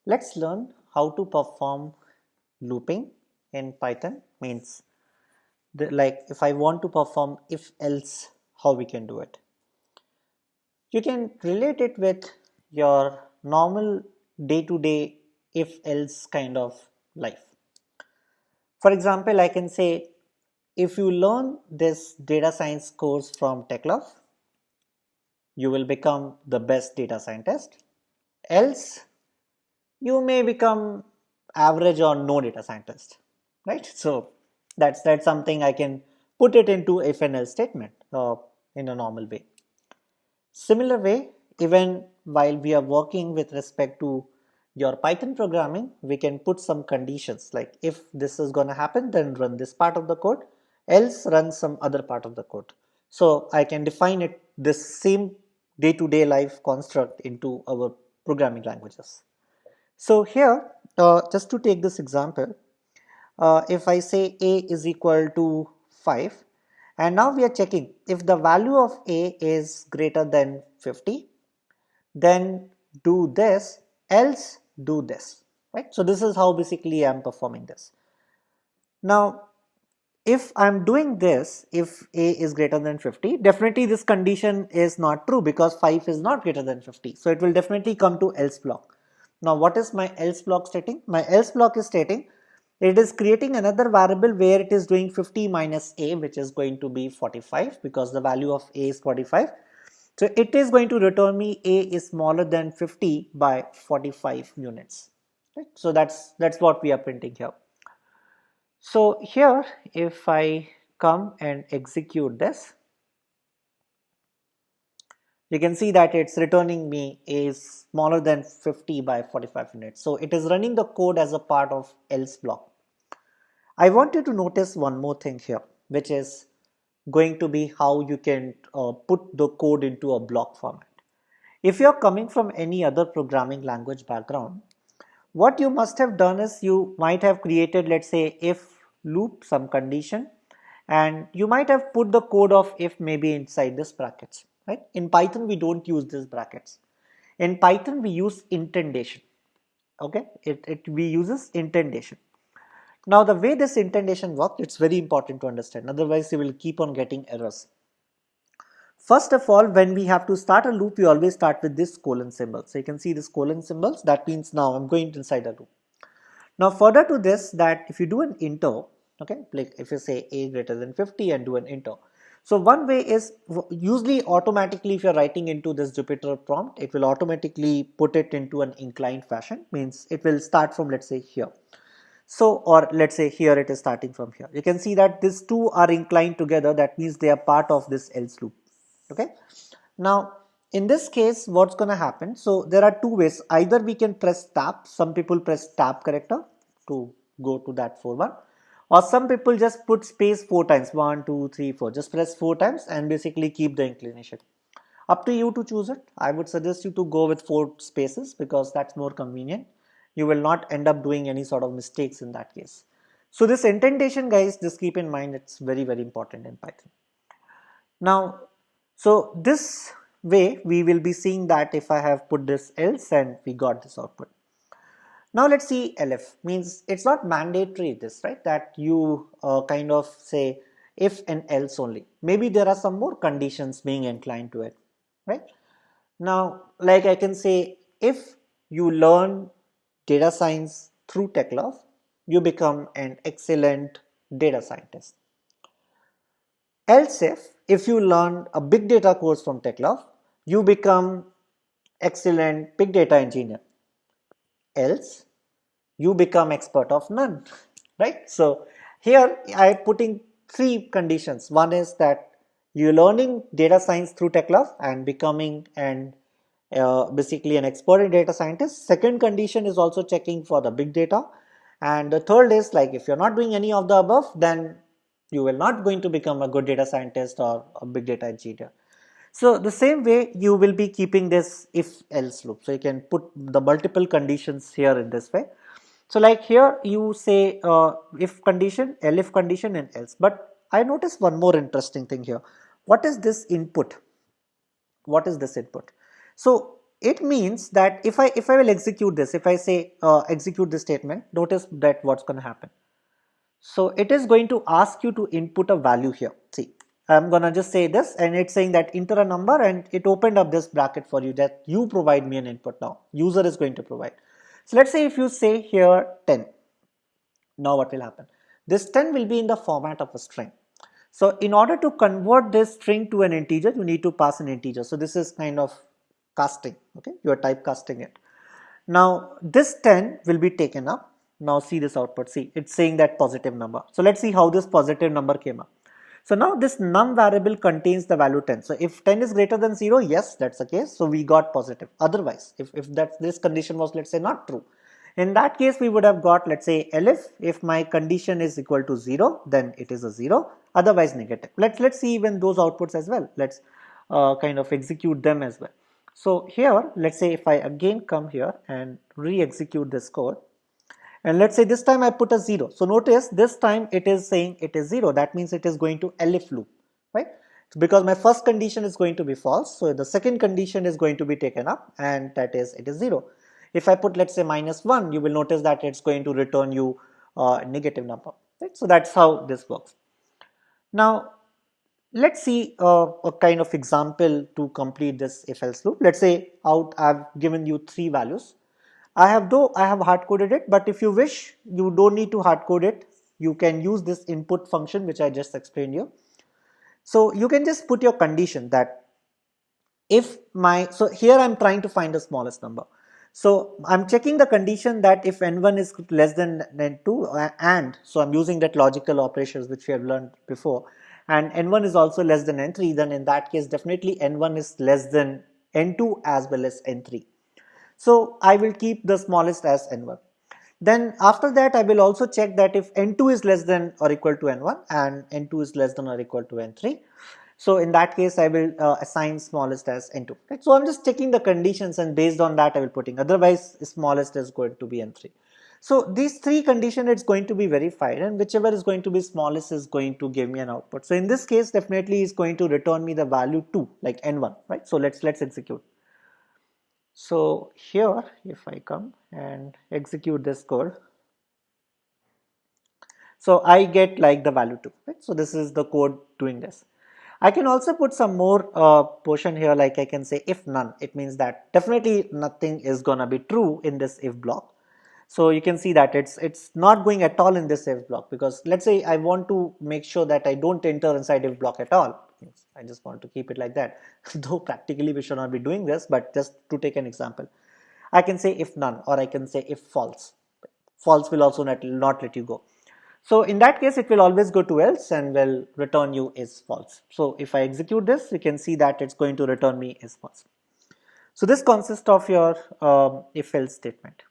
Let's learn how to perform looping in Python. Means like if I want to perform if else, how we can do it. You can relate it with your normal day to day if else kind of life. For example, I can say if you learn this data science course from TechLove, you will become the best data scientist. Else, you may become average or no data scientist, right? So that's something I can put it into if and else statement in a normal way. Similar way, even while we are working with respect to your Python programming, we can put some conditions like if this is going to happen, then run this part of the code, else run some other part of the code. So I can define it this same day-to-day life construct into our programming languages. So here, just to take this example, if I say a is equal to 5, and now we are checking if the value of a is greater than 50, then do this, else do this, right? So this is how basically I am performing this. Now, if I'm doing this, if a is greater than 50, definitely this condition is not true because 5 is not greater than 50. So it will definitely come to else block. Now what is my else block stating? My else block is stating it is creating another variable where it is doing 50 minus a, which is going to be 45 because the value of a is 45. So it is going to return me a is smaller than 50 by 45 units. Right? So that's what we are printing here. So here if I come and execute this, you can see that it's returning me is smaller than 50 by 45 units. So it is running the code as a part of else block. I want you to notice one more thing here, which is going to be how you can put the code into a block format. If you're coming from any other programming language background, what you must have done is you might have created, let's say, if loop, some condition, and you might have put the code of if maybe inside this brackets, right? In Python, we don't use these brackets. In Python, we use indentation. Okay, we uses indentation. Now, the way this indentation works, it's very important to understand. Otherwise, you will keep on getting errors. First of all, when we have to start a loop, we always start with this colon symbol. So you can see this colon symbols. That means now I'm going inside a loop. Now further to this, that if you do an enter, okay, like if you say a greater than 50 and do an enter. So one way is usually automatically if you're writing into this Jupyter prompt, it will automatically put it into an inclined fashion, means it will start from, let's say, here. So, or let's say here it is starting from here. You can see that these two are inclined together. That means they are part of this else loop. Okay. Now, in this case, what's going to happen? So there are two ways. Either we can press tab. Some people press tab character to go to that for one, or some people just put space 4 times. 1, 2, 3, 4. Just press 4 times and basically keep the inclination. Up to you to choose it. I would suggest you to go with 4 spaces because that's more convenient. You will not end up doing any sort of mistakes in that case. So this indentation, guys, just keep in mind it's very, very important in Python. Now, so this way we will be seeing that if I have put this else and we got this output. Now let's see elif, means it's not mandatory this, right, that you kind of say if and else only. Maybe there are some more conditions being inclined to it, right? Now, like I can say, if you learn data science through TechLove, you become an excellent data scientist. Else if you learn a big data course from TechLove, you become excellent big data engineer. Else you become expert of none, right? So here I am putting 3 conditions. One is that you're learning data science through TechLove and becoming an basically an expert in data scientist. Second condition is also checking for the big data, and the third is like if you're not doing any of the above, then you will not going to become a good data scientist or a big data engineer. So the same way you will be keeping this if else loop. So you can put the multiple conditions here in this way. So like here you say if condition, elif condition and else. But I noticed one more interesting thing here. What is this input? What is this input? So it means that if I will execute this, if I say execute this statement, notice that what's going to happen. So it is going to ask you to input a value here. See, I'm gonna just say this, and it's saying that enter a number, and it opened up this bracket for you that you provide me an input now. User is going to provide. So let's say if you say here 10. Now what will happen? This 10 will be in the format of a string. So in order to convert this string to an integer, you need to pass an integer. So this is kind of casting, okay? You are typecasting it. Now this 10 will be taken up. Now see this output. See, it's saying that positive number. So let's see how this positive number came up. So now this num variable contains the value 10. So if 10 is greater than 0, yes, that's the case. So we got positive. Otherwise, if this condition was, let's say, not true, in that case, we would have got, let's say, elif, if my condition is equal to 0, then it is a 0, otherwise negative. Let's see even those outputs as well. Let's kind of execute them as well. So here, let's say if I again come here and re-execute this code, and let's say this time I put a 0. So notice this time it is saying it is 0. That means it is going to elif loop, right? Because my first condition is going to be false. So the second condition is going to be taken up, and that is it is 0. If I put, let's say, -1, you will notice that it's going to return you a negative number, right? So that's how this works. Now let's see a kind of example to complete this if else loop. Let's say I've given you 3 values. I have hard coded it, but if you wish, you don't need to hard code it. You can use this input function which I just explained you. So you can just put your condition that if so here I'm trying to find the smallest number. So I'm checking the condition that if n1 is less than n2, and so I'm using that logical operations which we have learned before, and n1 is also less than n3, then in that case definitely n1 is less than n2 as well as n3. So I will keep the smallest as n1. Then after that I will also check that if n2 is less than or equal to n1 and n2 is less than or equal to n3. So in that case I will assign smallest as n2. Right? So I'm just checking the conditions, and based on that I will putting, otherwise smallest is going to be n3. So these 3 conditions it's going to be verified, and whichever is going to be smallest is going to give me an output. So in this case definitely is going to return me the value 2 like n1, right? So let's execute. So here if I come and execute this code, so I get like the value 2, right? So this is the code doing this. I can also put some more portion here, like I can say if none. It means that definitely nothing is gonna be true in this if block. So you can see that it's not going at all in this if block, because let's say I want to make sure that I don't enter inside if block at all. I just want to keep it like that. Though practically we should not be doing this, but just to take an example, I can say if none, or I can say if false. False will also not let you go. So in that case, it will always go to else and will return you is false. So if I execute this, you can see that it's going to return me is false. So this consists of your if else statement.